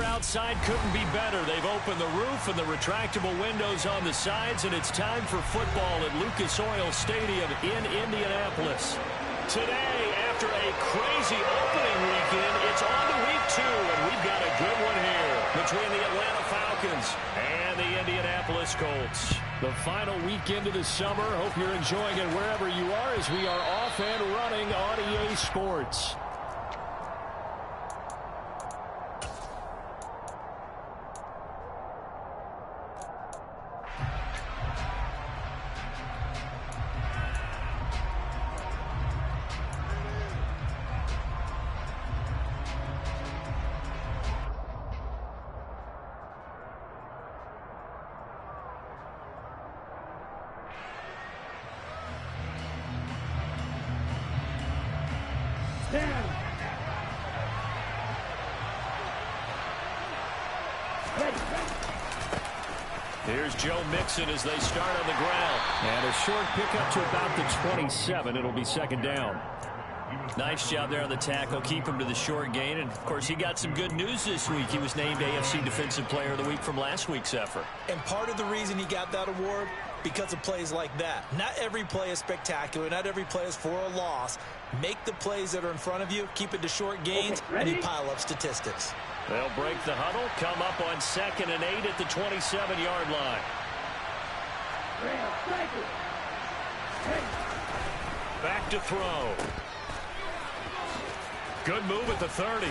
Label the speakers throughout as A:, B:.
A: outside couldn't be better. They've opened the roof and the retractable windows on the sides, and it's time for football at Lucas Oil Stadium in Indianapolis. Today, after a crazy opening weekend, it's on to week 2, and we've got a good one here between the Atlanta Falcons and the Indianapolis Colts. The final weekend of the summer. Hope you're enjoying it wherever you are as we are off and running on EA Sports.
B: Here's Joe Mixon as they start on the ground.
A: And a short pickup to about the 27. It'll be second down.
B: Nice job there on the tackle. Keep him to the short gain. And, of course, he got some good news this week. He was named AFC Defensive Player of the Week from last week's effort.
C: And part of the reason he got that award, because of plays like that. Not every play is spectacular. Not every play is for a loss. Make the plays that are in front of you, keep it to short gains, and you pile up statistics.
B: They'll break the huddle, come up on 2nd and 8 at the 27-yard line. Back to throw. Good move at the 30.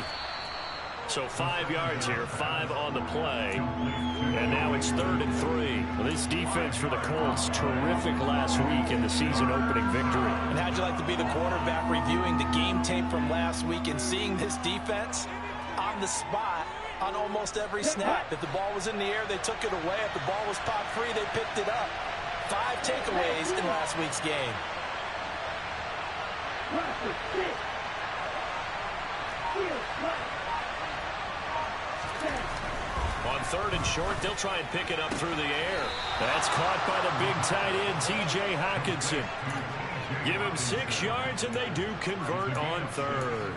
B: So 5 yards here, 5 on the play. And now it's 3rd and 3.
A: Well, this defense for the Colts, terrific last week in the season-opening victory.
C: And how'd you like to be the quarterback reviewing the game tape from last week and seeing this defense on the spot on almost every snap? If the ball was in the air, they took it away. If the ball was popped free, they picked it up. 5 takeaways in last week's game.
B: On 3rd and short, they'll try and pick it up through the air. That's caught by the big tight end, T.J. Hockenson. Give him 6 yards, and they do convert on 3rd.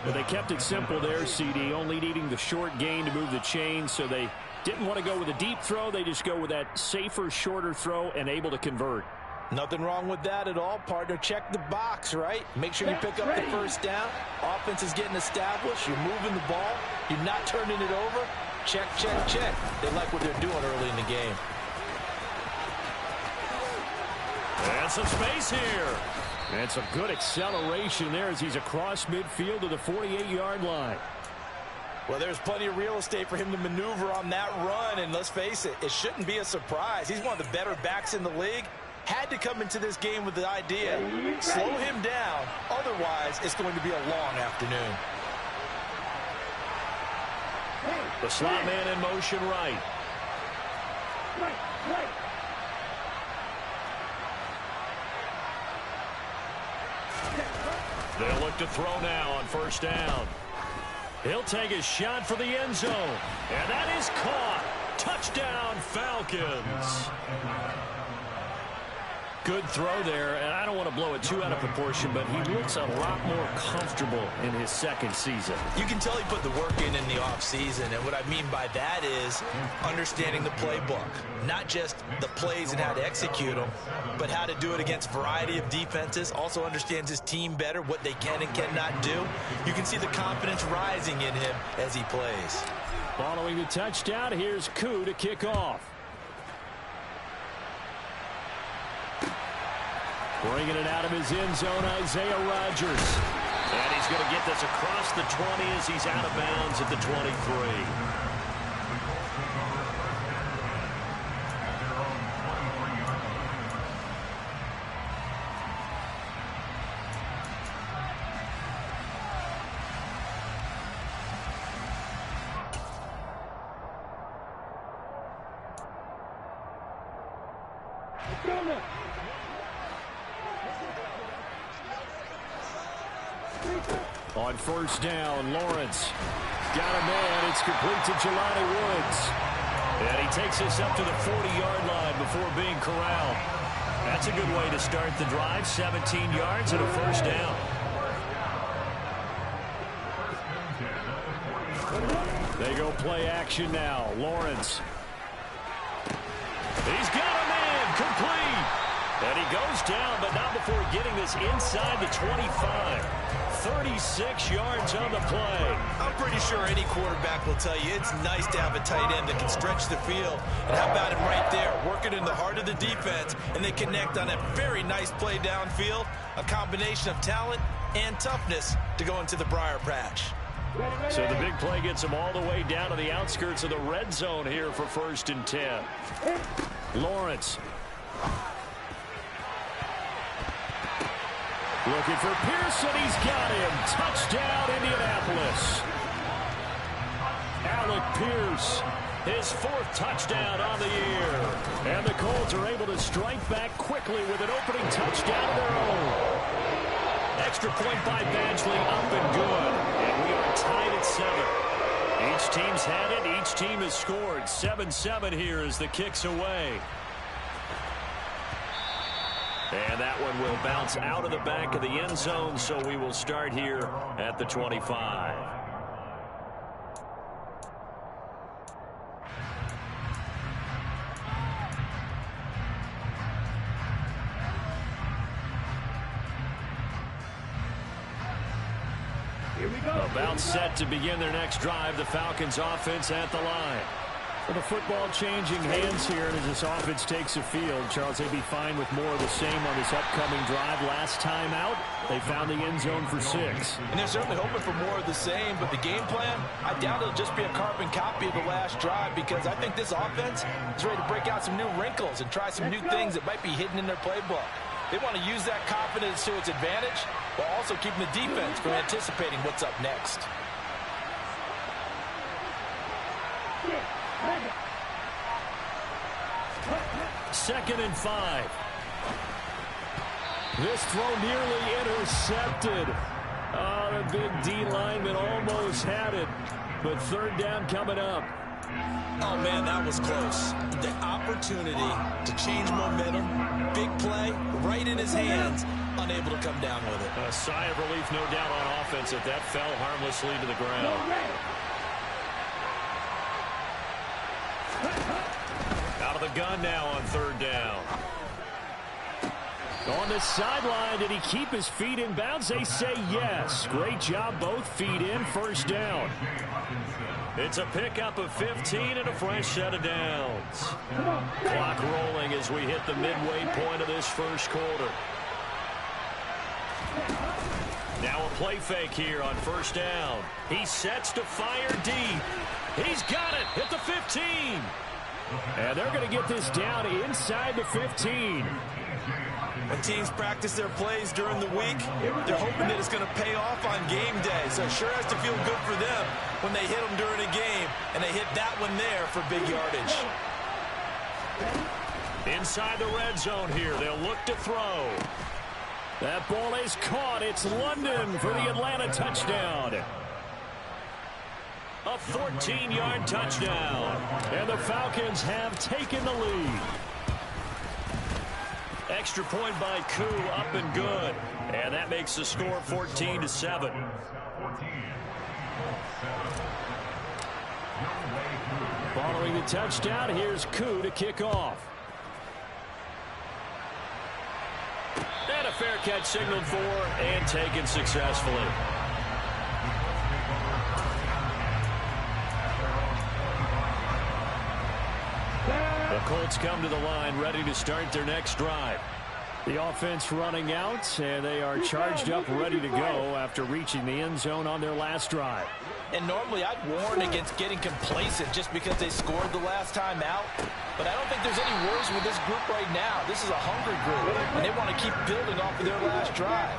A: Well, they kept it simple there, CD, only needing the short gain to move the chains, so they didn't want to go with a deep throw. They just go with that safer, shorter throw and able to convert.
C: Nothing wrong with that at all, partner. Check the box, right? Make sure you pick up the first down. Offense is getting established. You're moving the ball. You're not turning it over. Check, check, check. They like what they're doing early in the game.
B: And some space here.
A: And some good acceleration there as he's across midfield to the 48-yard line.
C: Well, there's plenty of real estate for him to maneuver on that run. And let's face it, it shouldn't be a surprise. He's one of the better backs in the league. Had to come into this game with the idea, slow him down. Otherwise, it's going to be a long afternoon.
B: The slot man in motion right. They'll look to throw now on 1st down. He'll take a shot for the end zone. And that is caught. Touchdown, Falcons.
A: Good throw there, and I don't want to blow it too out of proportion, but he looks a lot more comfortable in his 2nd season.
C: You can tell he put the work in the offseason, and what I mean by that is understanding the playbook. Not just the plays and how to execute them, but how to do it against a variety of defenses. Also understands his team better, what they can and cannot do. You can see the confidence rising in him as he plays.
A: Following the touchdown, here's Koo to kick off. Bringing it out of his end zone, Isaiah Rodgers.
B: And he's going to get this across the 20 as he's out of bounds at the 23.
A: On 1st down, Lawrence got a man. It's complete to Jelani Woods.
B: And he takes us up to the 40-yard line before being corralled. That's a good way to start the drive. 17 yards and a 1st down.
A: They They go play action now. Lawrence. He's got a man. Complete. And he goes down, but not before getting this inside the 25. 36 yards on the play.
C: I'm pretty sure any quarterback will tell you it's nice to have a tight end that can stretch the field. And how about him right there, working in the heart of the defense, and they connect on a very nice play downfield, a combination of talent and toughness to go into the briar patch.
A: So the big play gets them all the way down to the outskirts of the red zone here for 1st and 10. Lawrence. Looking for Pearson. He's got him. Touchdown, Indianapolis. Alec Pierce, his 4th touchdown on the year. And the Colts are able to strike back quickly with an opening touchdown of their own. Extra point by Badgley, up and good. And we are tied at 7. Each team's had it. Each team has scored. 7-7 here as the kick's away. And that one will bounce out of the back of the end zone, so we will start here at the 25. Here we go. About set to begin their next drive. The Falcons offense at the line. Well, the football changing hands here, and as this offense takes the field, Charles, they'd be fine with more of the same on this upcoming drive. Last time out, they found the end zone for 6.
C: And they're certainly hoping for more of the same, but the game plan, I doubt it'll just be a carbon copy of the last drive, because I think this offense is ready to break out some new wrinkles and try some new things that might be hidden in their playbook. They want to use that confidence to its advantage, while also keeping the defense from anticipating what's up next.
A: 2nd and 5. This throw nearly intercepted. Oh, the big D lineman almost had it. But 3rd down coming up.
C: Oh, man, that was close. The opportunity to change momentum, big play, right in his hands, unable to come down with it.
A: A sigh of relief, no doubt, on offense if that fell harmlessly to the ground. Out of the gun now on 3rd down. On the sideline, did he keep his feet in bounds? They say yes. Great job, both feet in. 1st down. It's a pickup of 15 and a fresh set of downs. Clock rolling as we hit the midway point of this 1st quarter. Now a play fake here on 1st down. He sets to fire deep. He's got it at the 15. And they're going to get this down inside the 15.
C: When teams practice their plays during the week, they're hoping that it's going to pay off on game day. So it sure has to feel good for them when they hit them during a game, and they hit that one there for big yardage.
A: Inside the red zone here, they'll look to throw. That ball is caught. It's London for the Atlanta touchdown. A 14-yard touchdown. And the Falcons have taken the lead. Extra point by Koo, up and good. And that makes the score 14-7. Following the touchdown, here's Koo to kick off. And a fair catch signaled for and taken successfully. The Colts come to the line ready to start their next drive. The offense running out, and they are charged up ready to go after reaching the end zone on their last drive.
C: And normally I'd warn against getting complacent just because they scored the last time out. But I don't think there's any worries with this group right now. This is a hungry group, and they want to keep building off of their last drive.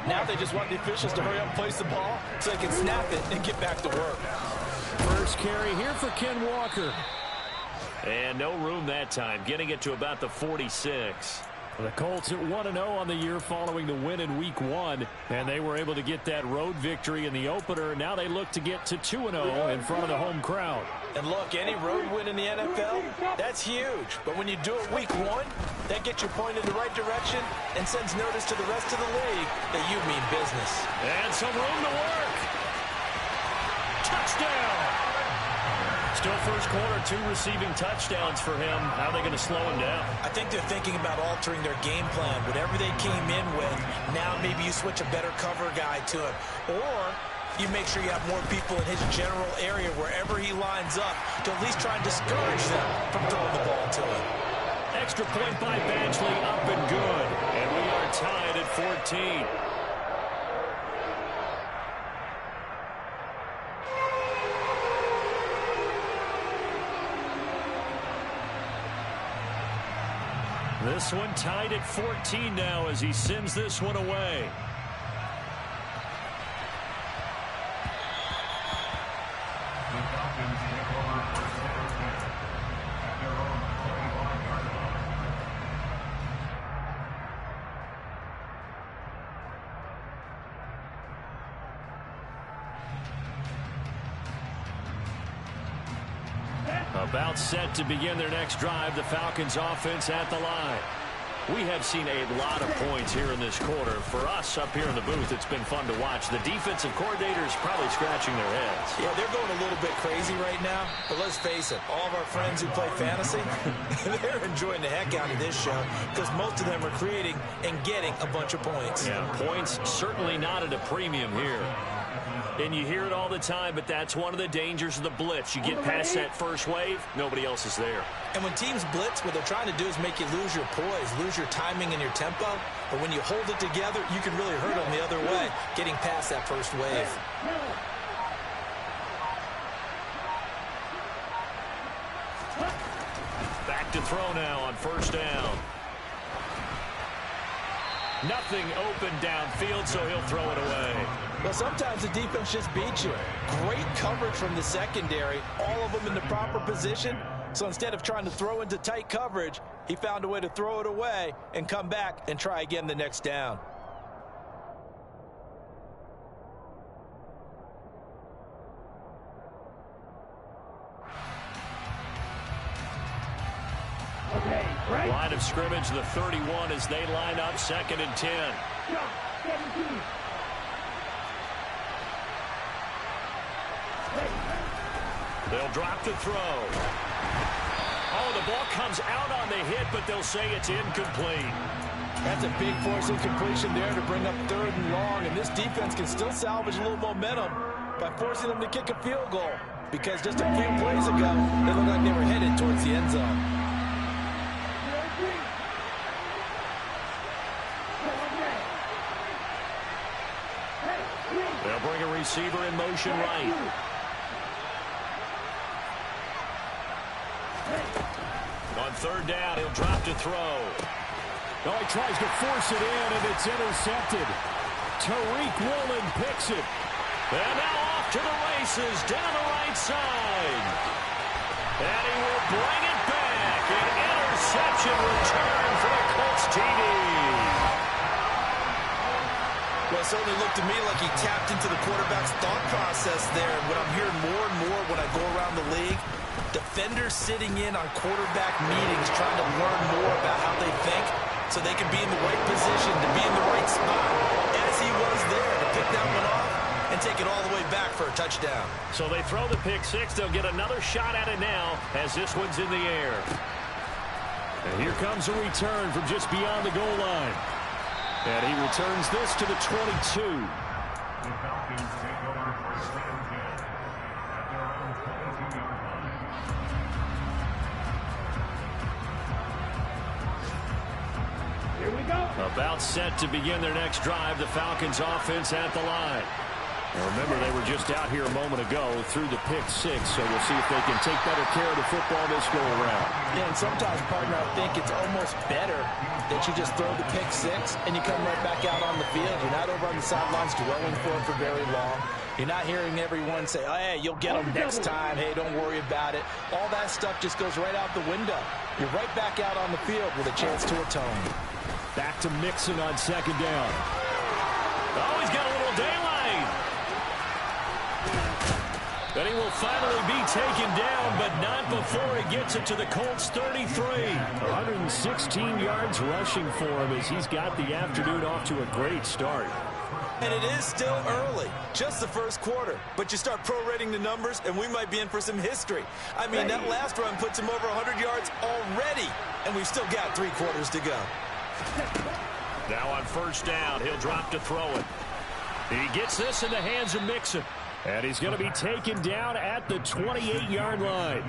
C: Now they just want the officials to hurry up and place the ball so they can snap it and get back to work.
A: First carry here for Ken Walker. And no room that time, getting it to about the 46. The Colts at 1-0 on the year following the win in Week 1, and they were able to get that road victory in the opener. Now they look to get to 2-0 in front of the home crowd.
C: And look, any road win in the NFL, that's huge. But when you do it Week 1, that gets you pointed in the right direction and sends notice to the rest of the league that you mean business.
A: And some room to work. Touchdown! Still first quarter, 2 receiving touchdowns for him. How are they going to slow him down?
C: I think they're thinking about altering their game plan. Whatever they came in with, now maybe you switch a better cover guy to him. Or you make sure you have more people in his general area wherever he lines up to at least try and discourage them from throwing the ball to him.
A: Extra point by Badgley, up and good. And we are tied at 14. This one tied at 14 now as he sends this one away. About set to begin their next drive, the Falcons offense at the line. We have seen a lot of points here in this quarter. For us up here in the booth, it's been fun to watch. The defensive coordinators probably scratching their heads.
C: Yeah, they're going a little bit crazy right now. But let's face it, all of our friends who play fantasy, they're enjoying the heck out of this show because most of them are creating and getting a bunch of points.
A: Yeah, points certainly not at a premium here. And you hear it all the time, but that's one of the dangers of the blitz. You get past that first wave, nobody else is there.
C: And when teams blitz, what they're trying to do is make you lose your poise, lose your timing and your tempo. But when you hold it together, you can really hurt them the other way, getting past that first wave.
A: Back to throw now on first down. Nothing open downfield, so he'll throw it away.
C: Well, sometimes the defense just beats you. Great coverage from the secondary, all of them in the proper position. So instead of trying to throw into tight coverage, he found a way to throw it away and come back and try again the next down.
A: Line of scrimmage, the 31 as they line up, 2nd and 10. They'll drop the throw. Oh, the ball comes out on the hit, but they'll say it's incomplete.
C: That's a big force incompletion there to bring up 3rd and long, and this defense can still salvage a little momentum by forcing them to kick a field goal, because just a few plays ago, they looked like they were headed towards the end zone.
A: They'll bring a receiver in motion right. On 3rd down, he'll drop to throw.
B: Oh, he tries to force it in, and it's intercepted. Tariq Woolen picks it.
A: And now off to the races, down the right side. And he will bring it back. An interception return for the Colts TD.
C: Well, it certainly looked to me like he tapped into the quarterback's thought process there. And what I'm hearing more and more when I go around the league, defenders sitting in on quarterback meetings trying to learn more about how they think so they can be in the right position, to be in the right spot, as he was there to pick that one off and take it all the way back for a touchdown.
A: So they throw the pick six. They'll get another shot at it now as this one's in the air.
B: And here comes a return from just beyond the goal line. And he returns this to the 22. The Falcons take over first and 10 at their own 22-yard line. Here we go.
A: About set to begin their next drive, the Falcons offense at the line. Now remember, they were just out here a moment ago through the pick six, so we'll see if they can take better care of the football this go around.
C: Yeah, and sometimes, partner, I think it's almost better that you just throw the pick six and you come right back out on the field. You're not over on the sidelines dwelling for it for very long. You're not hearing everyone say, oh, hey, you'll get them next time. Hey, don't worry about it. All that stuff just goes right out the window. You're right back out on the field with a chance to atone.
B: Back to Mixon on 2nd down.
A: Oh, he's got a little daylight. But he will finally be taken down, but not before he gets it to the Colts 33.
B: 116 yards rushing for him as he's got the afternoon off to a great start.
C: And it is still early, just the first quarter. But you start prorating the numbers, and we might be in for some history. I mean, that last run puts him over 100 yards already, and we've still got 3 quarters to go.
A: Now on first down, he'll drop to throw it. He gets this in the hands of Mixon. And he's going to be taken down at the 28-yard line.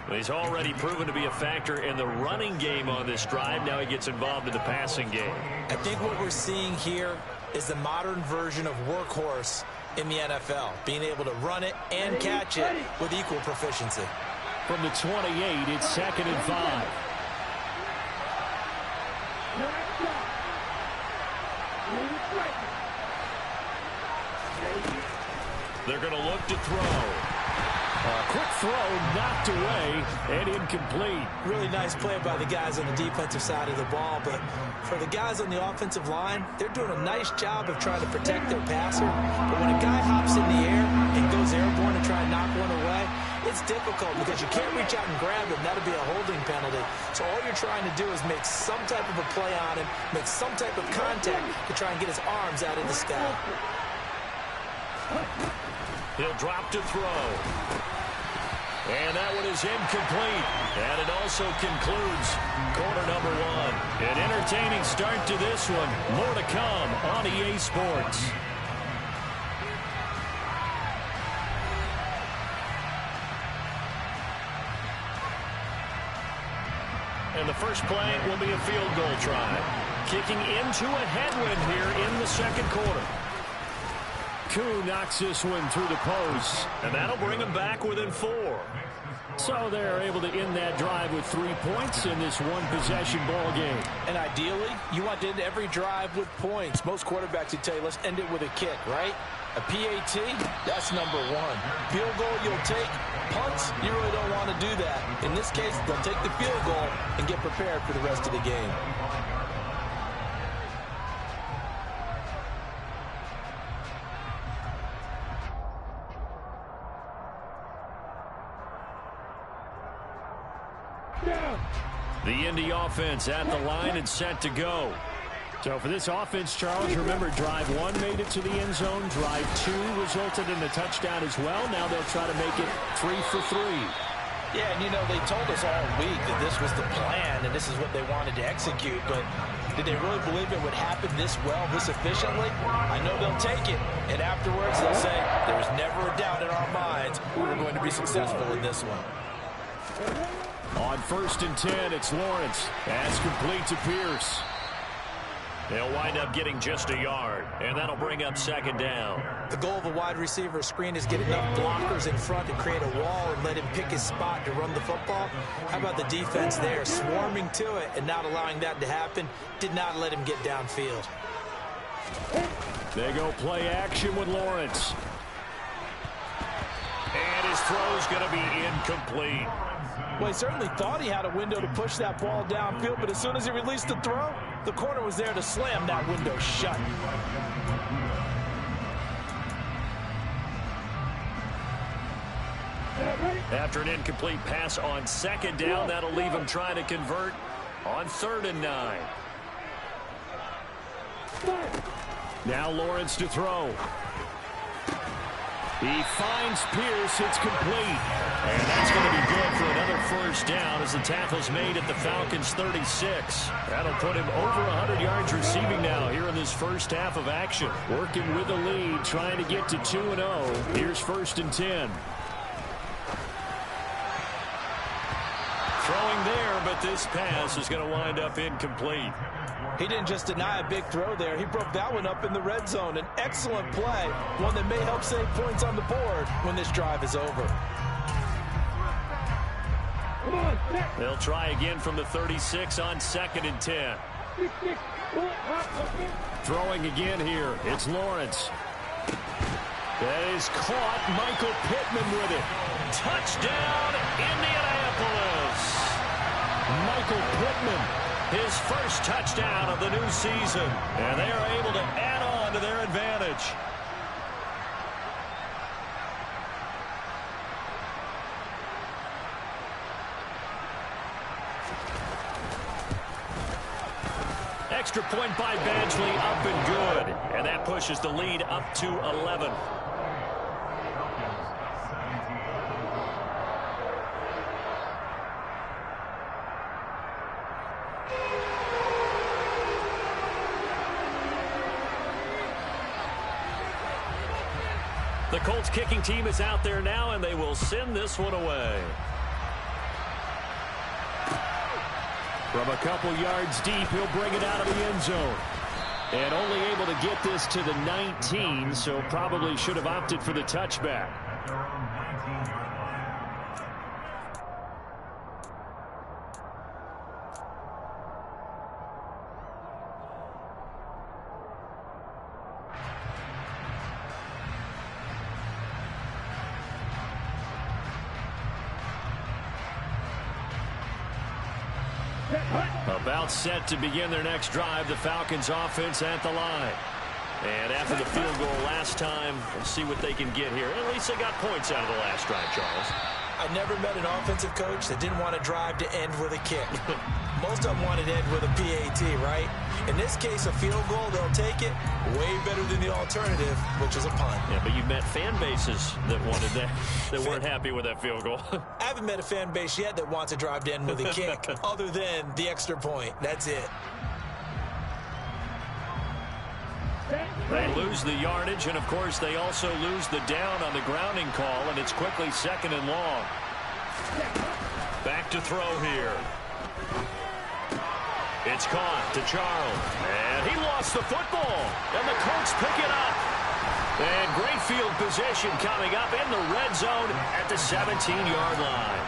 A: He's already proven to be a factor in the running game on this drive. Now he gets involved in the passing game.
C: I think what we're seeing here is the modern version of workhorse in the NFL, being able to run it and catch it with equal proficiency.
A: From the 28, it's 2nd and 5. They're going to look to throw. Quick throw, knocked away, and incomplete.
C: Really nice play by the guys on the defensive side of the ball, but for the guys on the offensive line, they're doing a nice job of trying to protect their passer. But when a guy hops in the air and goes airborne to try and knock one away, it's difficult because you can't reach out and grab him. That'll be a holding penalty. So all you're trying to do is make some type of a play on him, make some type of contact to try and get his arms out of the sky.
A: He'll drop to throw. And that one is incomplete. And it also concludes quarter number 1. An entertaining start to this one. More to come on EA Sports. And the first play will be a field goal try. Kicking into a headwind here in the second quarter. Koo knocks this one through the post, and that'll bring them back within 4. So they're able to end that drive with 3 points in this one-possession ball game.
C: And ideally, you want to end every drive with points. Most quarterbacks would tell you, let's end it with a kick, right? A PAT, that's number 1. Field goal, you'll take. Punts, you really don't want to do that. In this case, they'll take the field goal and get prepared for the rest of the game.
A: The Indy offense at the line and set to go. So for this offense, Charles, remember drive 1 made it to the end zone. Drive 2 resulted in a touchdown as well. Now they'll try to make it 3 for 3.
C: Yeah, and you know, they told us all week that this was the plan and this is what they wanted to execute, but did they really believe it would happen this well, this efficiently? I know they'll take it, and afterwards they'll say, there's never a doubt in our minds we were going to be successful in this one.
A: On 1st and 10, it's Lawrence. Pass complete to Pierce. They'll wind up getting just a yard, and that'll bring up 2nd down.
C: The goal of a wide receiver screen is get enough blockers in front to create a wall and let him pick his spot to run the football. How about the defense there, swarming to it and not allowing that to happen? Did not let him get downfield.
A: They go play action with Lawrence. And his throw's going to be incomplete.
C: Well, he certainly thought he had a window to push that ball downfield, but as soon as he released the throw, the corner was there to slam that window shut.
A: After an incomplete pass on 2nd down, that'll leave him trying to convert on 3rd and 9. Now Lawrence to throw. He finds Pierce. It's complete. And that's going to be good for another 1st down as the tackle's made at the Falcons' 36. That'll put him over 100 yards receiving now here in this first half of action. Working with the lead, trying to get to 2-0. Here's 1st and 10. Throwing there, but this pass is going to wind up incomplete.
C: He didn't just deny a big throw there. He broke that one up in the red zone. An excellent play, one that may help save points on the board when this drive is over.
A: They'll try again from the 36 on 2nd and 10. Throwing again here. It's Lawrence. That is caught. Michael Pittman with it. Touchdown, Indianapolis. Michael Pittman. His first touchdown of the new season. And they are able to add on to their advantage. extra point by Badgley, up and good. And that pushes the lead up to 11. The Colts kicking team is out there now, and they will send this one away. From a couple yards deep, he'll bring it out of the end zone. And only able to get this to the 19, so probably should have opted for the touchback. About set to begin their next drive, the Falcons offense at the line. And after the field goal last time, we'll see what they can get here. At least they got points out of the last drive, Charles.
C: I never met an offensive coach that didn't want to drive to end with a kick. Most of them wanted to end with a PAT, right? In this case, a field goal, they'll take it. Way better than the alternative, which is a punt.
A: Yeah, but you've met fan bases that wanted that, that weren't happy with that field goal.
C: I haven't met a fan base yet that wants to drive to end with a kick, other than the extra point. That's it.
A: They lose the yardage, and of course they also lose the down on the grounding call, and it's quickly 2nd and long. Back to throw here. It's caught to Charles, and he lost the football, and the Colts pick it up. And great field position coming up in the red zone at the 17-yard line.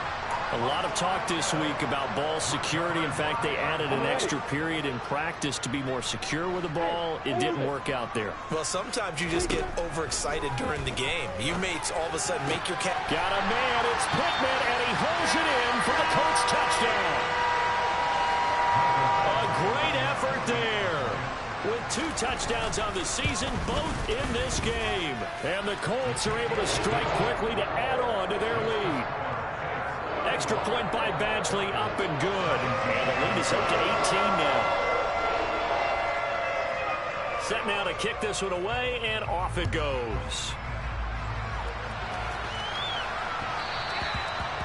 A: A lot of talk this week about ball security. In fact, they added an extra period in practice to be more secure with the ball. It didn't work out there.
C: Well, sometimes you just get overexcited during the game. You may all of a sudden make your cat.
A: Got a man. It's Pittman, and he holds it in for the Colts touchdown. A great effort there. With 2 touchdowns on the season, both in this game. And the Colts are able to strike quickly to add on to their lead. Extra point by Badgley, up and good. And the lead is up to 18 now. Set now to kick this one away, and off it goes.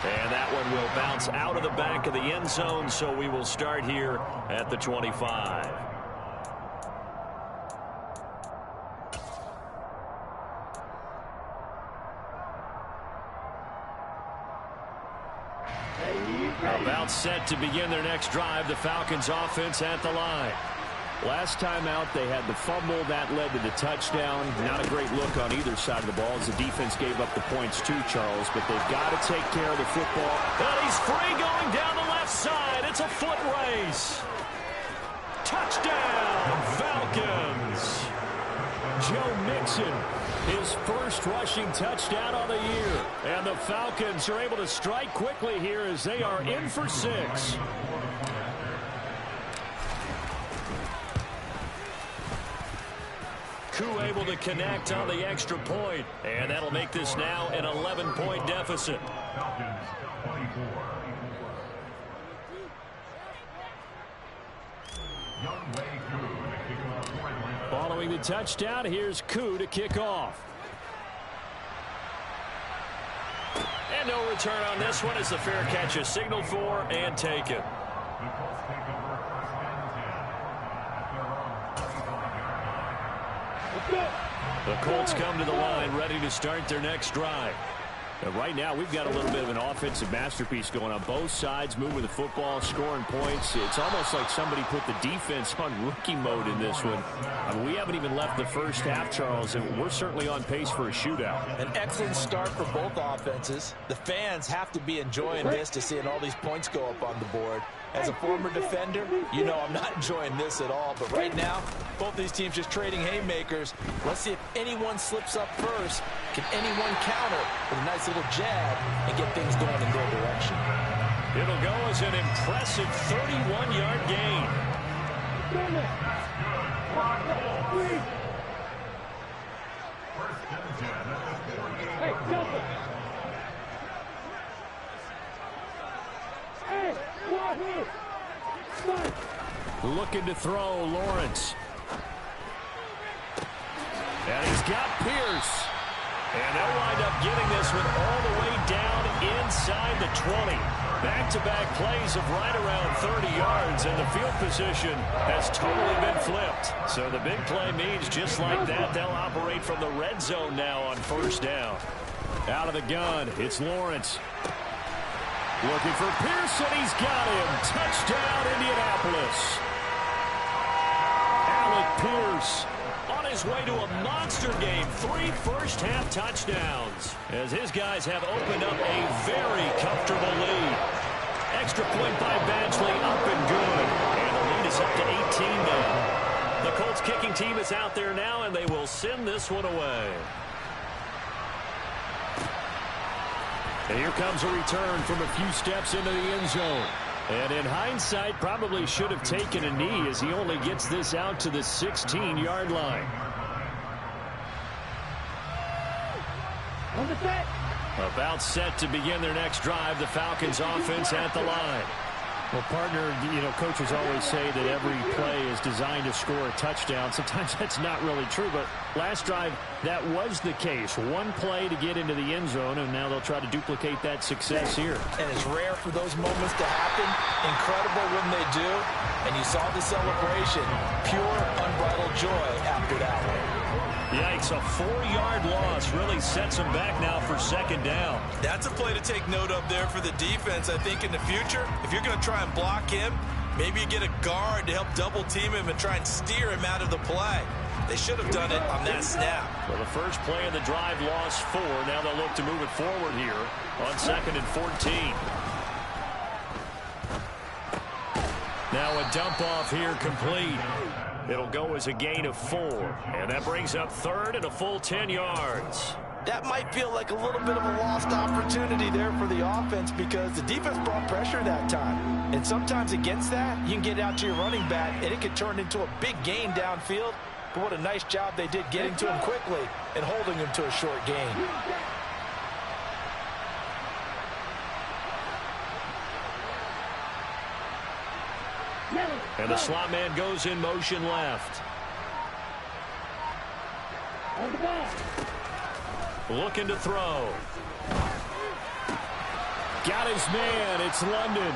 A: And that one will bounce out of the back of the end zone, so we will start here at the 25. About set to begin their next drive, the Falcons offense at the line. Last time out, they had the fumble. That led to the touchdown. Not a great look on either side of the ball as the defense gave up the points too, Charles. But they've got to take care of the football.
B: And he's free going down the left side. It's a foot race. Touchdown, Falcons.
A: Joe Mixon, his first rushing touchdown on the year. And the Falcons are able to strike quickly here as they are in for 6. Koo able to connect on the extra point. And that'll make this now an 11-point deficit. Following the touchdown, here's Koo to kick off.
B: And no return on this one as the fair catch is signaled for and taken.
A: The Colts come to the line ready to start their next drive. And right now, we've got a little bit of an offensive masterpiece going on both sides, moving the football, scoring points. It's almost like somebody put the defense on rookie mode in this one. I mean, we haven't even left the first half, Charles, and we're certainly on pace for a shootout.
C: An excellent start for both offenses. The fans have to be enjoying this to seeing all these points go up on the board. As a former defender, you know I'm not enjoying this at all. But right now, both these teams just trading haymakers. Let's see if anyone slips up first. Can anyone counter with a nice little jab and get things going in their direction?
B: It'll go as an impressive 31-yard gain.
D: Hey, Delta. Hey, what here?
A: Looking to throw, Lawrence. And he's got Pierce. And they'll wind up getting this one all the way down inside the 20. Back-to-back plays of right around 30 yards, and the field position has totally been flipped. So the big play means just like that, they'll operate from the red zone now on first down. Out of the gun, it's Lawrence. Looking for Pierce, and he's got him. Touchdown, Indianapolis. Alec Pierce on his way to a monster game. 3 first-half touchdowns as his guys have opened up a very comfortable lead. Extra point by Badgley, up and good. And the lead is up to 18 now. The Colts kicking team is out there now, and they will send this one away. And here comes a return from a few steps into the end zone. And in hindsight, probably should have taken a knee as he only gets this out to the 16-yard line. About set to begin their next drive, the Falcons offense at the line. Well, partner, coaches always say that every play is designed to score a touchdown. Sometimes that's not really true, but last drive, that was the case. One play to get into the end zone, and now they'll try to duplicate that success here.
C: And it's rare for those moments to happen. Incredible when they do. And you saw the celebration. Pure, unbridled joy after that one.
A: Yikes, a 4-yard loss really sets them back now for second down.
C: That's a play to take note of there for the defense. I think in the future, if you're going to try and block him, maybe you get a guard to help double team him and try and steer him out of the play. They should have done it on that snap.
A: Well, the first play of the drive lost 4. Now they'll look to move it forward here on 2nd and 14. Now a dump off here complete. It'll go as a gain of 4. And that brings up 3rd and a full 10 yards.
C: That might feel like a little bit of a lost opportunity there for the offense because the defense brought pressure that time. And sometimes against that, you can get out to your running back, and it could turn into a big gain downfield. But what a nice job they did getting to him quickly and holding him to a short gain.
A: And the slot man goes in motion left. Looking to throw. Got his man. It's London.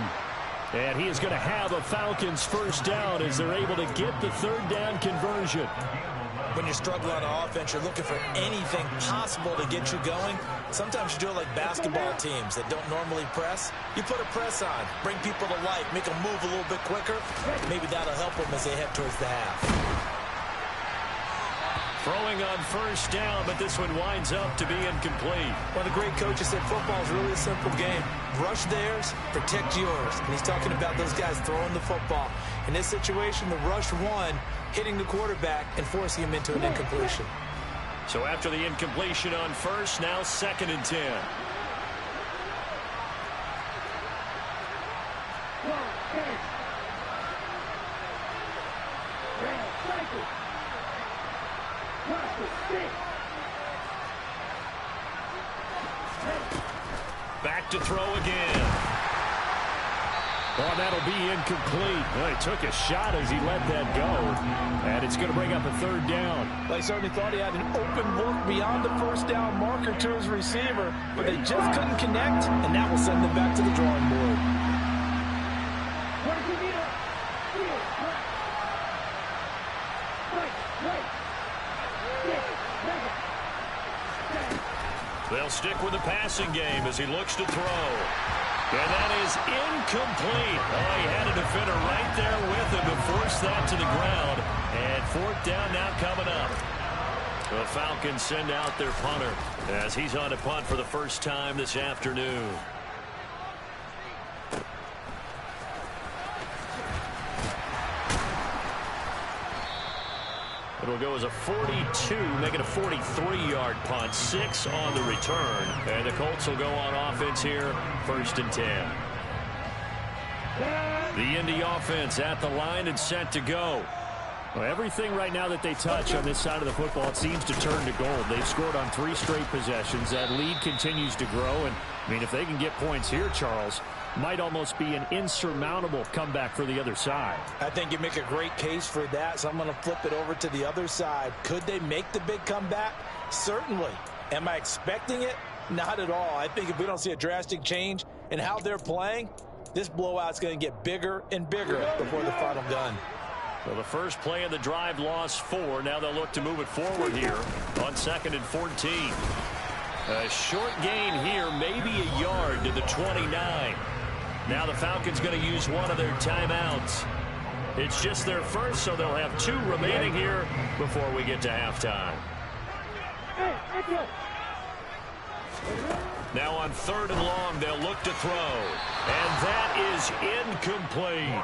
A: And he is going to have a Falcons first down as they're able to get the 3rd down conversion.
C: When you're struggling on offense, you're looking for anything possible to get you going. Sometimes you do it like basketball teams that don't normally press. You put a press on, bring people to life, make them move a little bit quicker. Maybe that'll help them as they head towards the half.
A: Throwing on first down, but this one winds up to be incomplete.
C: One of the great coaches said football is really a simple game. Rush theirs, protect yours. And he's talking about those guys throwing the football. In this situation, the rush one, hitting the quarterback and forcing him into an incompletion.
A: So after the incompletion on first, now 2nd and 10. Back to throw again. Oh, that'll be incomplete. Well, he took a shot as he let that go. And it's going to bring up a 3rd down.
C: They certainly thought he had an open look beyond the first down marker to his receiver, but they just couldn't connect, and that will send them back to the drawing board.
A: They'll stick with the passing game as he looks to throw. And that is incomplete. Oh, he had a defender right there with him to force that to the ground. And 4th down now coming up. The Falcons send out their punter as he's on to punt for the first time this afternoon. It'll go as a 42, making a 43-yard punt. 6 on the return. And the Colts will go on offense here, 1st and 10. The Indy offense at the line and set to go. Well, everything right now that they touch on this side of the football, it seems to turn to gold. They've scored on 3 straight possessions. That lead continues to grow. And, I mean, if they can get points here, Charles, might almost be an insurmountable comeback for the other side.
C: I think you make a great case for that, so I'm going to flip it over to the other side. Could they make the big comeback? Certainly. Am I expecting it? Not at all. I think if we don't see a drastic change in how they're playing, this blowout's going to get bigger and bigger before the final gun.
A: Well, the first play of the drive lost 4. Now they'll look to move it forward here on 2nd and 14. A short gain here, maybe a yard to the 29. Now the Falcons going to use one of their timeouts. It's just their first, so they'll have 2 remaining here before we get to halftime. Now on 3rd and long, they'll look to throw. And that is incomplete.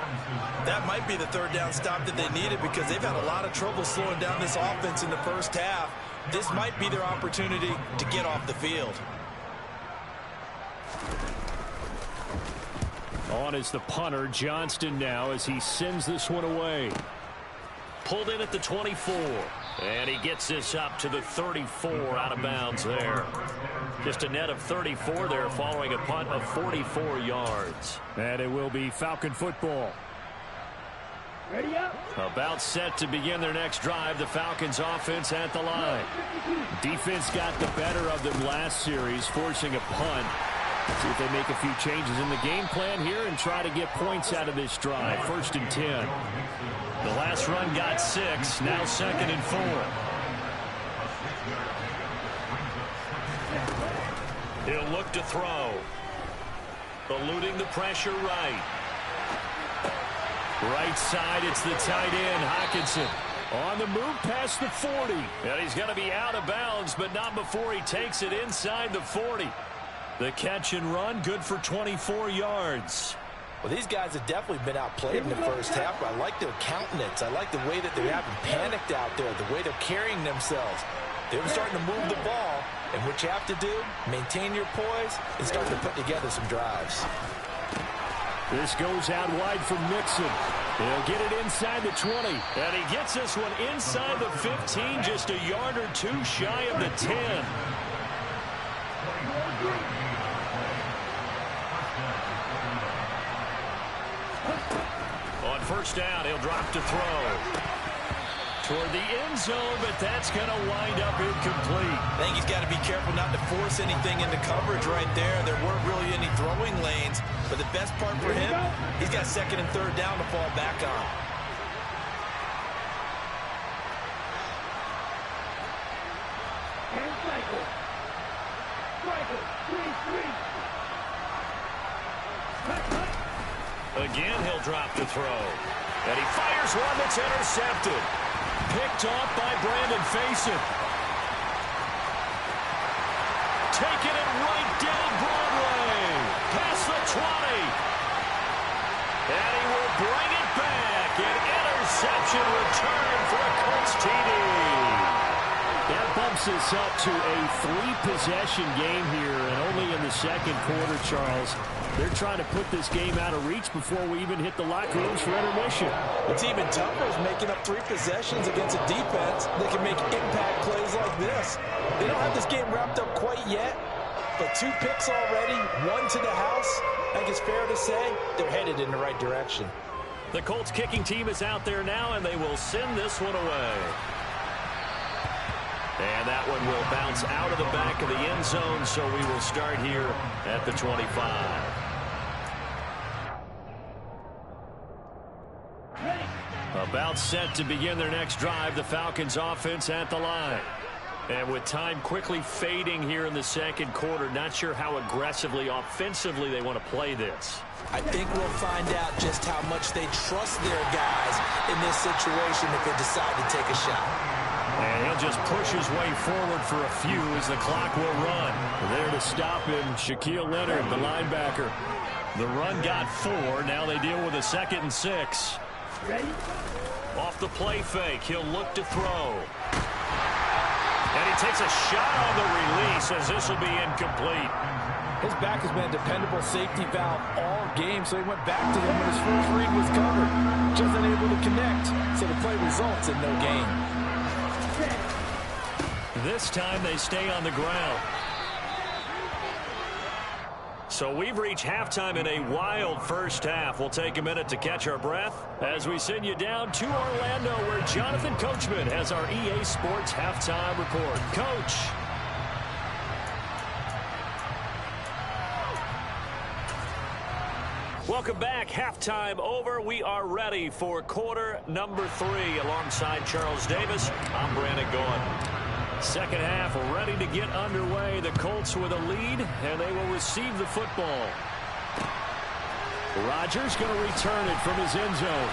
C: That might be the 3rd down stop that they needed because they've had a lot of trouble slowing down this offense in the first half. This might be their opportunity to get off the field.
A: On is the punter, Johnston, now as he sends this one away. Pulled in at the 24. And he gets this up to the 34, out of bounds there. Just a net of 34 there following a punt of 44 yards. And it will be Falcon football.
D: Ready up.
A: About set to begin their next drive. The Falcons offense at the line. Defense got the better of them last series, forcing a punt. See if they make a few changes in the game plan here and try to get points out of this drive. 1st and 10. The last run got 6. Now 2nd and 4. He'll look to throw. Eluding the pressure right. Right side, it's the tight end, Hockenson. On the move past the 40. And he's going to be out of bounds, but not before he takes it inside the 40. The catch and run, good for 24 yards.
C: Well, these guys have definitely been outplayed in the first half, but I like their countenance. I like the way that they haven't panicked out there, the way they're carrying themselves. They're starting to move the ball, and what you have to do, maintain your poise and start to put together some drives.
A: This goes out wide for Mixon. He'll get it inside the 20. And he gets this one inside the 15, just a yard or 2 shy of the 10. On 1st down, he'll drop to throw. Toward the end zone, but that's going to wind up incomplete.
C: I think he's got to be careful not to force anything into coverage right there. There weren't really any throwing lanes, but the best part for him, he's got 2nd and 3rd down to fall back on.
D: And cycle. Cycle. 3-3.
A: Again, he'll drop to throw. And he fires one that's intercepted. Picked off by Brandon Faison. Taking it right down Broadway. Past the 20. And he will bring it back. An interception return for a Colts TD. That bumps us up to a 3-possession game here, and only in the 2nd quarter, Charles. They're trying to put this game out of reach before we even hit the locker rooms for intermission.
C: It's even tougher is making up 3 possessions against a defense that can make impact plays like this. They don't have this game wrapped up quite yet, but 2 picks already, 1 to the house. I think it's fair to say they're headed in the right direction.
A: The Colts kicking team is out there now, and they will send this one away. And that one will bounce out of the back of the end zone, so we will start here at the 25. About set to begin their next drive, the Falcons offense at the line. And with time quickly fading here in the 2nd quarter, not sure how aggressively, offensively they want to play this.
C: I think we'll find out just how much they trust their guys in this situation if they decide to take a shot.
A: And he'll just push his way forward for a few as the clock will run. There to stop him, Shaquille Leonard, the linebacker. The run got 4. Now they deal with a 2nd and 6.
D: Ready?
A: Off the play fake, he'll look to throw. And he takes a shot on the release as this will be incomplete.
E: His back has been a dependable safety valve all game, so he went back to him when his first read was covered. Just unable to connect, so the play results in no gain.
A: This time they stay on the ground. So we've reached halftime in a wild first half. We'll take a minute to catch our breath as we send you down to Orlando, where Jonathan Coachman has our EA Sports halftime report. Coach. Welcome back. Halftime over. We are ready for quarter number 3. Alongside Charles Davis, I'm Brandon Gaughan. Second half ready to get underway. The Colts with a lead, and they will receive the football. Rodgers going to return it from his end zone.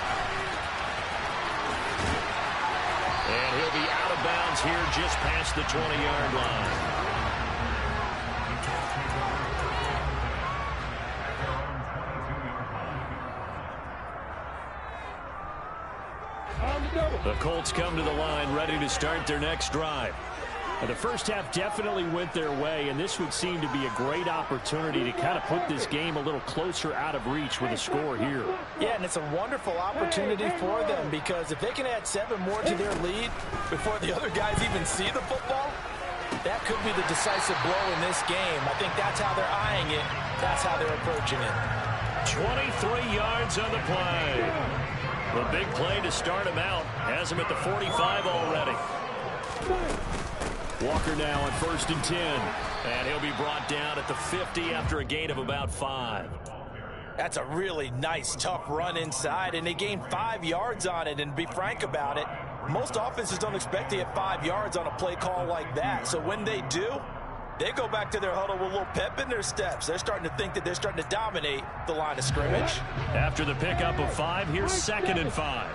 A: And he'll be out of bounds here just past the 20-yard line. The Colts come to the line ready to start their next drive. The first half definitely went their way, and this would seem to be a great opportunity to kind of put this game a little closer out of reach with a score here.
E: Yeah, and it's a wonderful opportunity for them, because if they can add 7 more to their lead before the other guys even see the football, that could be the decisive blow in this game. I think that's how they're eyeing it. That's how they're approaching it.
A: 23 yards on the play. The big play to start him out. Has him at the 45 already. Walker now on 1st and 10. And he'll be brought down at the 50 after a gain of about 5.
E: That's a really nice, tough run inside, and they gained 5 yards on it. And to be frank about it, most offenses don't expect to get 5 yards on a play call like that. So when they do, they go back to their huddle with a little pep in their steps. They're starting to think that they're starting to dominate the line of scrimmage.
A: After the pickup of 5, here's 2nd and 5.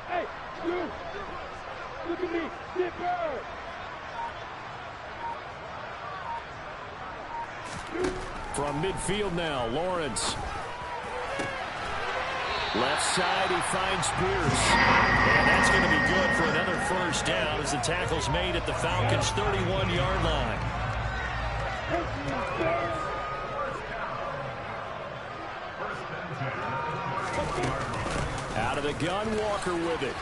D: Hey, you! Look at me! Dipper!
A: From midfield now, Lawrence. Left side, he finds Pierce. And that's going to be good for another first down as the tackle's made at the Falcons' 31-yard line. Out of the gun, Walker with it.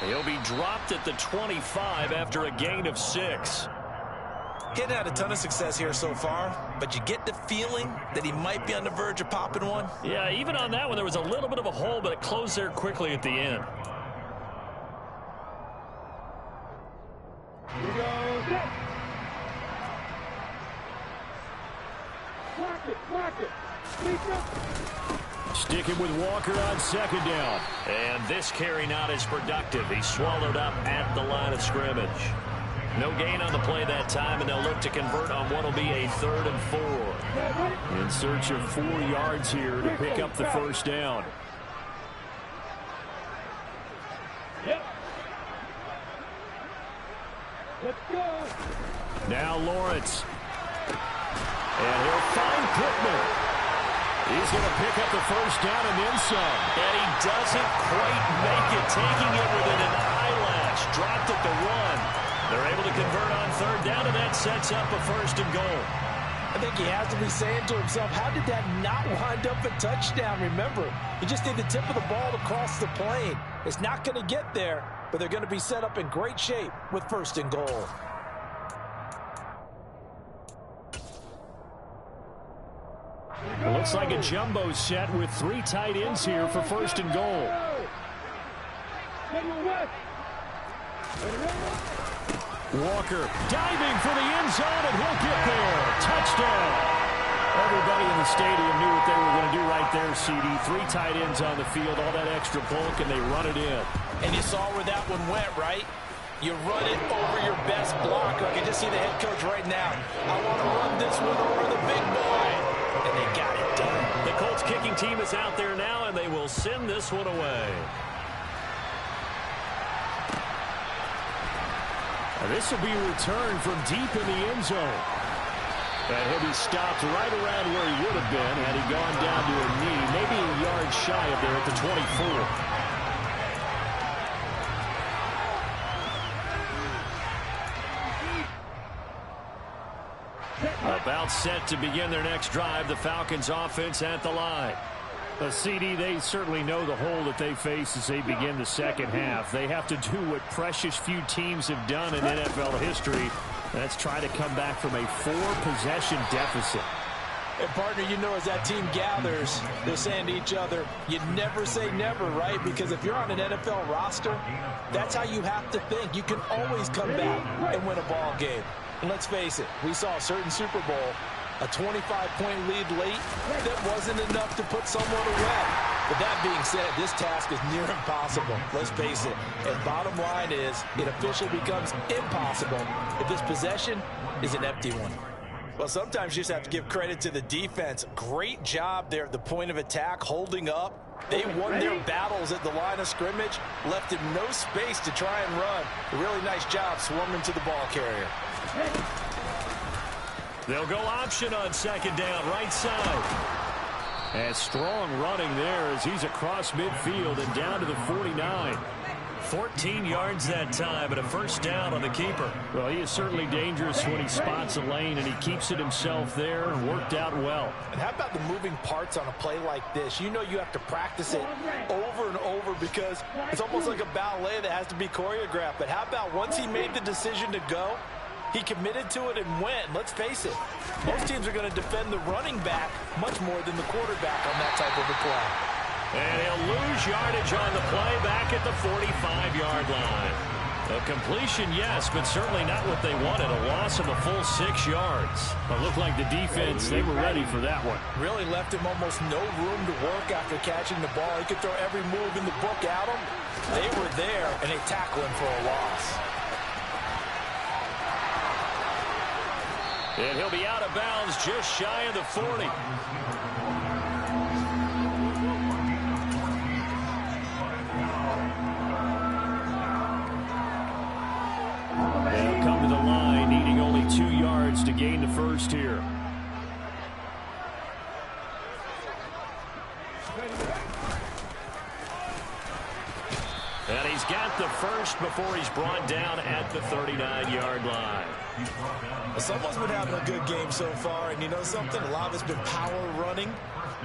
A: He'll be dropped at the 25 after a gain of 6.
C: Getting had a ton of success here so far, but you get the feeling that he might be on the verge of popping one.
A: Yeah, even on that one, there was a little bit of a hole, but it closed there quickly at the end.
D: Here we go. Block it.
A: Sticking with Walker on 2nd down. And this carry not as productive. He's swallowed up at the line of scrimmage. No gain on the play that time, and they'll look to convert on what will be a 3rd and 4. In search of 4 yards here to pick up the first down.
D: Yep. Let's go.
A: Now Lawrence. And he'll find Pittman. He's going to pick up the first down and then some. And he doesn't quite make it, taking it within an eyelash. Dropped at the 1. They're able to convert on 3rd down, and that sets up a 1st and goal.
E: I think he has to be saying to himself, how did that not wind up a touchdown? Remember, you just need the tip of the ball to cross the plane. It's not going to get there, but they're going to be set up in great shape with 1st and goal.
A: It looks like a jumbo set with 3 tight ends here for 1st and goal. Walker diving for the end zone, and he'll get there. Touchdown. Everybody in the stadium knew what they were going to do right there, CD. 3 tight ends on the field, all that extra bulk, and they run it in.
E: And you saw where that one went, right? You run it over your best blocker. I can just see the head coach right now. I want to run this one over the big boy. And they got it done.
A: The Colts kicking team is out there now, and they will send this one away. This will be returned from deep in the end zone. And he'll be stopped right around where he would have been had he gone down to a knee, maybe a yard shy of there at the 24. About set to begin their next drive, the Falcons offense at the line.
B: CD, they certainly know the hole that they face as they begin the second half. They have to do what precious few teams have done in NFL history. That's try to come back from a 4-possession deficit.
E: And, partner, you know, as that team gathers, they're saying to each other, you never say never, right? Because if you're on an NFL roster, that's how you have to think. You can always come back and win a ball game. And let's face it, we saw a certain Super Bowl, a 25-point lead late, that wasn't enough to put someone away. But that being said, this task is near impossible. Let's face it. And bottom line is, it officially becomes impossible if this possession is an empty one. Well, sometimes you just have to give credit to the defense. Great job there at the point of attack, holding up. They won their battles at the line of scrimmage, left him no space to try and run. A really nice job swarming to the ball carrier.
A: They'll go option on second down, right side.
B: And strong running there as he's across midfield and down to the 49.
A: 14 yards that time and a first down on the keeper.
B: Well, he is certainly dangerous when he spots a lane, and he keeps it himself there and worked out well.
E: And how about the moving parts on a play like this? You know you have to practice it over and over because it's almost like a ballet that has to be choreographed. But how about once he made the decision to go, he committed to it and went. Let's face it, most teams are going to defend the running back much more than the quarterback on that type of a play.
A: And he'll lose yardage on the play back at the 45-yard line. A completion, yes, but certainly not what they wanted. A loss of a full 6 yards.
B: It looked like the defense, they were ready for that one.
E: Really left him almost no room to work after catching the ball. He could throw every move in the book at him. They were there, and they tackle him for a loss.
A: And he'll be out of bounds just shy of the 40.
B: They'll come to the line, needing only 2 yards to gain the first here.
A: And he's got the first before he's brought down at the 39-yard line.
E: Someone's been having a good game so far, and you know something? A lot of it's been power running.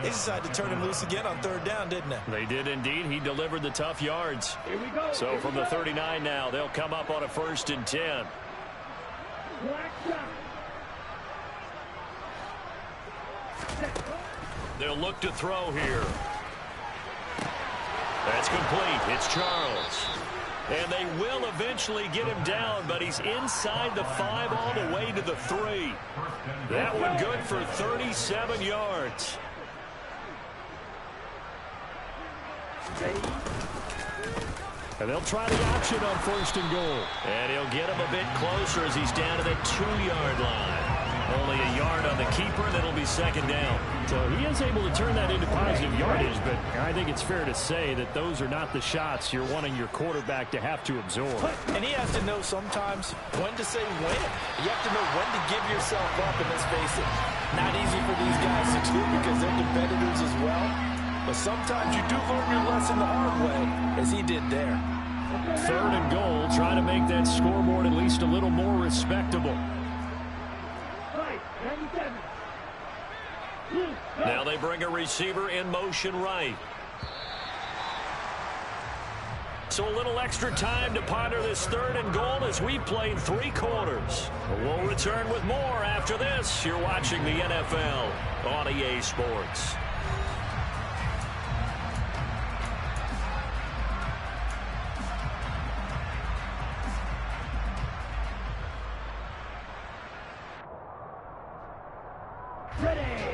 E: They decided to turn him loose again on third down, didn't they?
A: They did indeed. He delivered the tough yards.
D: Here we go.
A: So from the 39 now, they'll come up on a 1st and 10. They'll look to throw here. That's complete. It's Charles. And they will eventually get him down, but he's inside the 5 all the way to the 3. That one good for 37 yards.
B: And they'll try the option on 1st and goal.
A: And he'll get him a bit closer as he's down to the 2-yard line. Only a yard on the keeper, and it'll be 2nd down.
B: So he is able to turn that into positive yardage, but I think it's fair to say that those are not the shots you're wanting your quarterback to have to absorb.
E: And he has to know sometimes when to say when. You have to know when to give yourself up, and let's face it, not easy for these guys to do because they're competitors as well. But sometimes you do learn your lesson the hard way, as he did there.
B: 3rd and goal, trying to make that scoreboard at least a little more respectable.
A: Now they bring a receiver in motion right. So a little extra time to ponder this 3rd and goal as we played 3 quarters. We'll return with more after this. You're watching the NFL on EA Sports.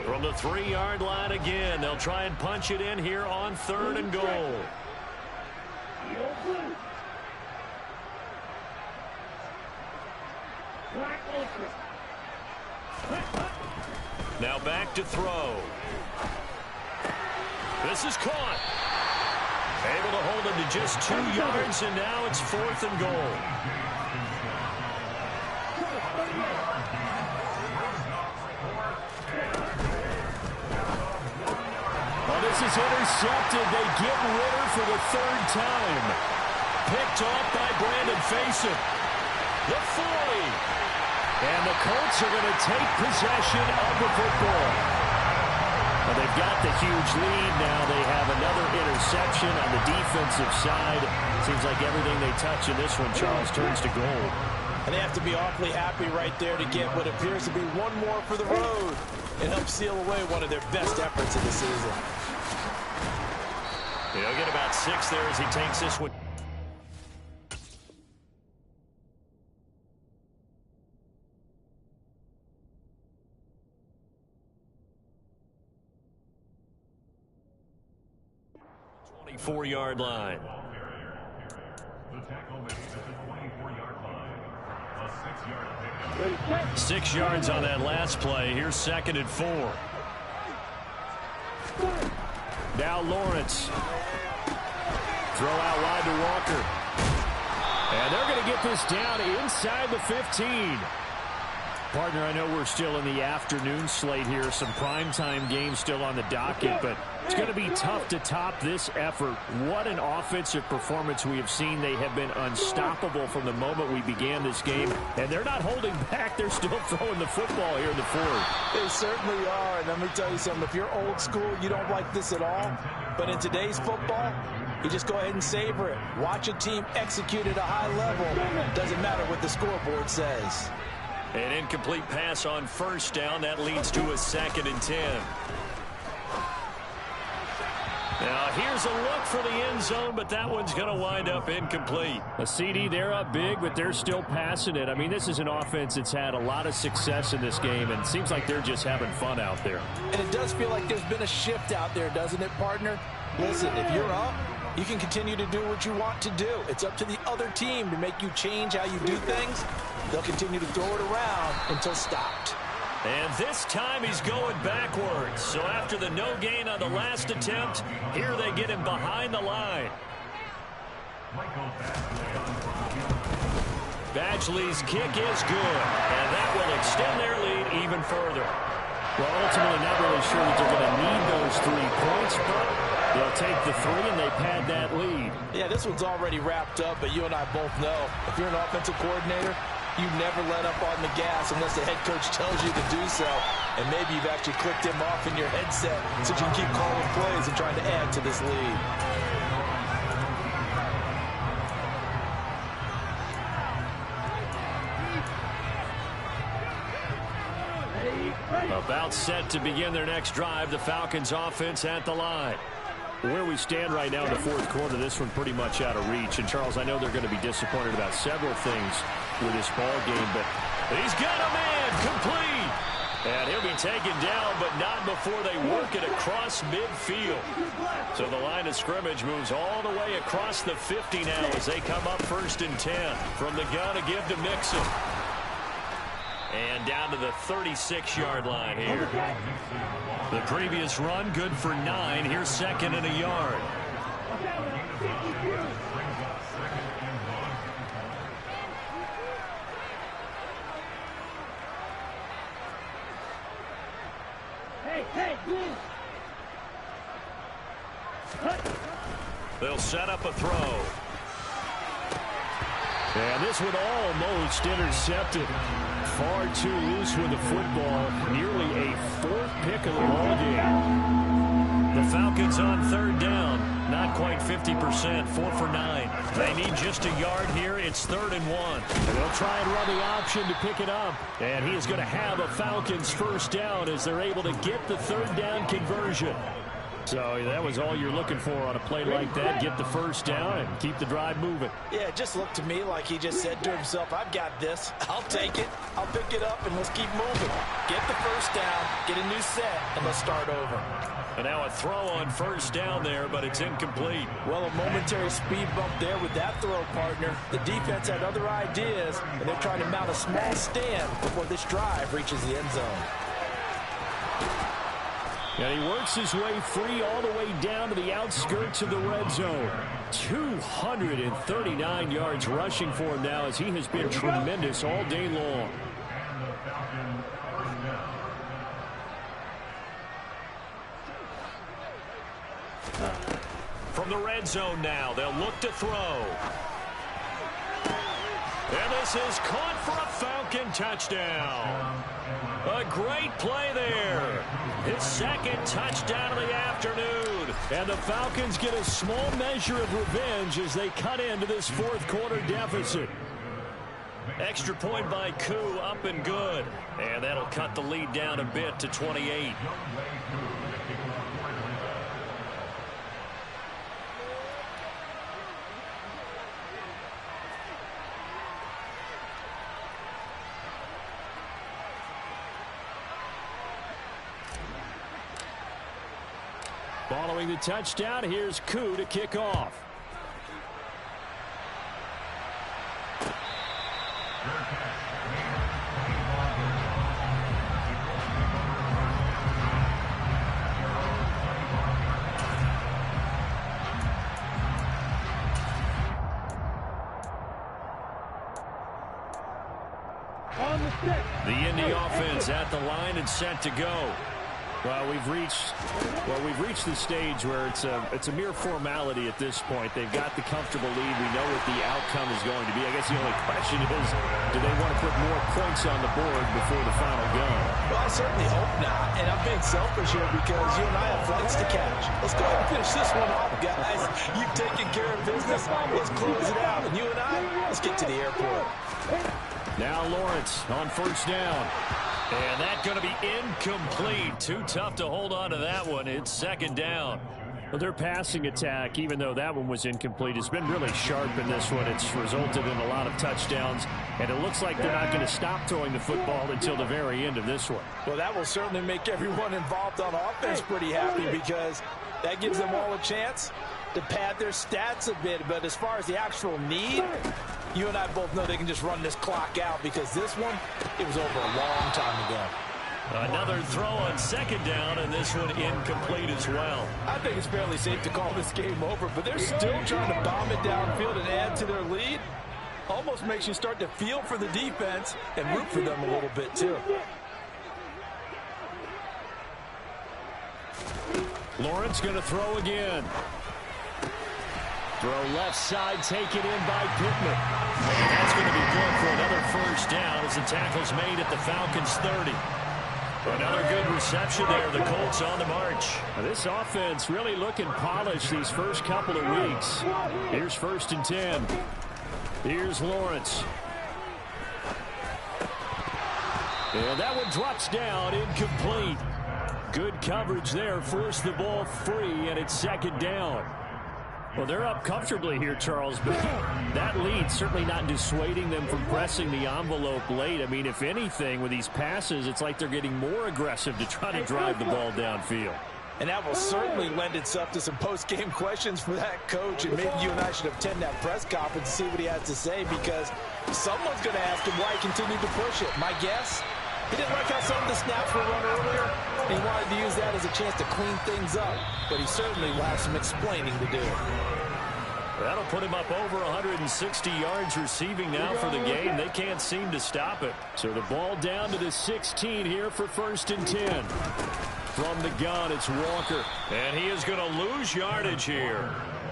A: From the 3-yard line again, they'll try and punch it in here on 3rd and goal. Now back to throw. This is caught. Able to hold him to just 2 yards, and now it's 4th and goal.
B: This is intercepted. They get Ritter for the 3rd time.
A: Picked off by Brandon Faison. The 40. And the Colts are going to take possession of the football. Well, they've got the huge lead now. They have another interception on the defensive side. Seems like everything they touch in this one, Charles, turns to gold.
E: And they have to be awfully happy right there to get what appears to be one more for the road and help seal away one of their best efforts of the season.
A: He'll get about 6 there as he takes this one. Four-yard line.
B: The tackle made at the 24-yard line. A 6-yard pickup.
A: 6 yards on that last play. Here's 2nd and 4. Now Lawrence. Throw out wide to Walker. And they're going to get this down inside the 15. Partner, I know we're still in the afternoon slate here. Some primetime games still on the docket, but it's going to be tough to top this effort. What an offensive performance we have seen. They have been unstoppable from the moment we began this game, and they're not holding back. They're still throwing the football here in the fourth.
E: They certainly are, and let me tell you something. If you're old school, you don't like this at all. But in today's football, you just go ahead and savor it. Watch a team execute at a high level. Doesn't matter what the scoreboard says.
A: An incomplete pass on first down. That leads to a 2nd and 10. Now, here's a look for the end zone, but that one's going to wind up incomplete. A CD, they're up big, but they're still passing it. I mean, this is an offense that's had a lot of success in this game, and it seems like they're just having fun out there.
E: And it does feel like there's been a shift out there, doesn't it, partner? Listen, if you're up, you can continue to do what you want to do. It's up to the other team to make you change how you do things. They'll continue to throw it around until stopped.
A: And this time he's going backwards. So after the no gain on the last attempt, here they get him behind the line. Badgley's kick is good, and that will extend their lead even further. Well, ultimately not really sure that they're going to need those 3 points, but they'll take the 3 and they pad that lead.
E: Yeah, this one's already wrapped up, but you and I both know if you're an offensive coordinator, you never let up on the gas unless the head coach tells you to do so. And maybe you've actually clicked him off in your headset so you can keep calling plays and trying to add to this lead.
A: About set to begin their next drive, the Falcons offense at the line. Where we stand right now in the fourth quarter, this one pretty much out of reach. And, Charles, I know they're going to be disappointed about several things with this ball game, but he's got a man complete. And he'll be taken down, but not before they work it across midfield. So the line of scrimmage moves all the way across the 50 now as they come up 1st and 10. From the gun to give to Mixon. And down to the 36-yard line here. The previous run, good for 9. Here's 2nd and a yard. They'll set up a throw. And this one almost intercepted. Far too loose with the football. Nearly a 4th pick of the ball game. The Falcons on 3rd down. Not quite 50%. 4 for 9. They need just a yard here. It's 3rd and 1. And they'll try and run the option to pick it up. And he is going to have a Falcons 1st down as they're able to get the 3rd down conversion. So that was all you're looking for on a play like that. Get the 1st down and keep the drive moving.
E: Yeah, it just looked to me like he just said to himself, I've got this. I'll take it. I'll pick it up, and let's keep moving. Get the 1st down, get a new set, and let's start over.
A: And now a throw on 1st down there, but it's incomplete.
E: Well, a momentary speed bump there with that throw, partner. The defense had other ideas, and they're trying to mount a small stand before this drive reaches the end zone.
A: And he works his way free all the way down to the outskirts of the red zone. 239 yards rushing for him now as he has been tremendous all day long. From the red zone now, they'll look to throw. And this is caught for a Falcon touchdown. A great play there. His second touchdown of the afternoon. And the Falcons get a small measure of revenge as they cut into this fourth quarter deficit. Extra point by Koo, up and good. And that'll cut the lead down a bit to 28. Following the touchdown, here's Koo to kick off. The Indy offense at the line and set to go. Well, we've reached the stage where it's a mere formality at this point. They've got the comfortable lead. We know what the outcome is going to be. I guess the only question is, do they want to put more points on the board before the final gun?
E: Well, I certainly hope not. And I'm being selfish here because you and I have flights to catch. Let's go ahead and finish this one off, guys. You've taken care of business. Let's close it out. And you and I, let's get to the airport.
A: Now Lawrence on first down. And that's going to be incomplete. Too tough to hold on to that one. It's second down. Well, their passing attack, even though that one was incomplete, has been really sharp in this one. It's resulted in a lot of touchdowns, and it looks like they're not going to stop throwing the football until the very end of this one.
E: Well, that will certainly make everyone involved on offense pretty happy because that gives them all a chance to pad their stats a bit. But as far as the actual need, you and I both know they can just run this clock out because this one, it was over a long time ago.
A: Another throw on second down, and this one incomplete as well.
E: I think it's fairly safe to call this game over, but they're still trying to bomb it downfield and add to their lead. Almost makes you start to feel for the defense and root for them a little bit too.
A: Lawrence going to throw again. Throw left side, taken in by Pittman. And that's going to be good for another first down as the tackle's made at the Falcons 30. Another good reception there. The Colts on the march. Now, this offense really looking polished these first couple of weeks. Here's first and 10. Here's Lawrence. And that one drops down, incomplete. Good coverage there, forced the ball free, and it's second down. Well, they're up comfortably here, Charles, but that lead certainly not dissuading them from pressing the envelope late. I mean, if anything, with these passes, it's like they're getting more aggressive to try to drive the ball downfield.
E: And that will certainly lend itself to some post-game questions for that coach. And maybe you and I should attend that press conference and see what he has to say, because someone's going to ask him why he continued to push it. My guess, he didn't like how some of the snaps were run earlier. He wanted to use that as a chance to clean things up. But he certainly will have some explaining to do.
A: That'll put him up over 160 yards receiving now for the game. They can't seem to stop it. So the ball down to the 16 here for first and 10. From the gun, it's Walker. And he is going to lose yardage here.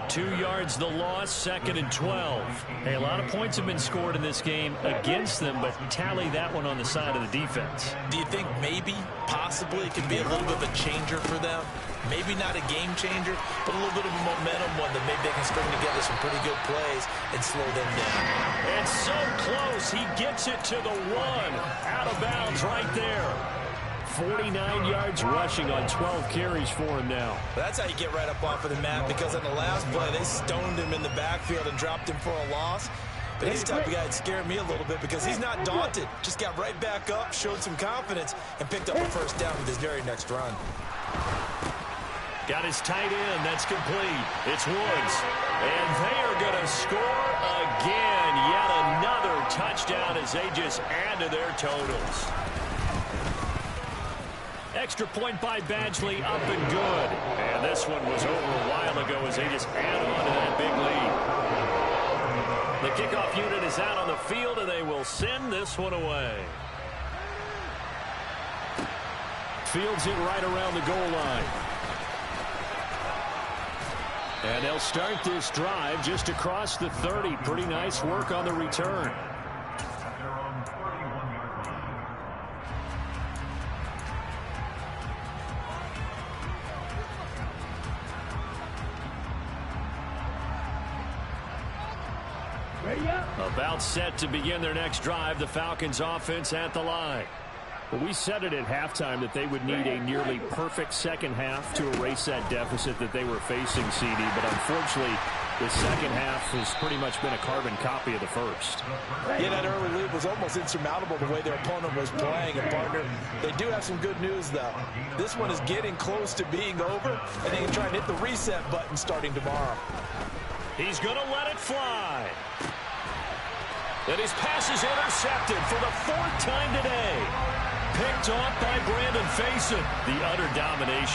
A: 2 yards the loss, second and 12. Hey, a lot of points have been scored in this game against them, but tally that one on the side of the defense.
C: Do you think maybe, possibly, it could be a little bit of a changer for them? Maybe not a game changer, but a little bit of a momentum one that maybe they can string together some pretty good plays and slow them down.
A: And so close, he gets it to the one. Out of bounds right there. 49 yards rushing on 12 carries for him now.
C: That's how you get right up off of the mat, because on the last play, they stoned him in the backfield and dropped him for a loss. But he's the type of guy that scared me a little bit because he's not daunted. Just got right back up, showed some confidence, and picked up a first down with his very next run.
A: Got his tight end. That's complete. It's Woods. And they are going to score again. Yet another touchdown as they just add to their totals. Extra point by Badgley, up and good. And this one was over a while ago as they just add on to that big lead. The kickoff unit is out on the field, and they will send this one away. Fields it right around the goal line. And they'll start this drive just across the 30. Pretty nice work on the return. About set to begin their next drive, the Falcons offense at the line.
B: Well, we said it at halftime that they would need a nearly perfect second half to erase that deficit that they were facing, CD. But unfortunately, the second half has pretty much been a carbon copy of the first.
E: Yeah, that early lead was almost insurmountable the way their opponent was playing. And, partner, they do have some good news, though. This one is getting close to being over, and they can try and hit the reset button starting tomorrow.
A: He's going to let it fly. And his pass is intercepted for the 4th time today. Picked off by Brandon Faison. The utter domination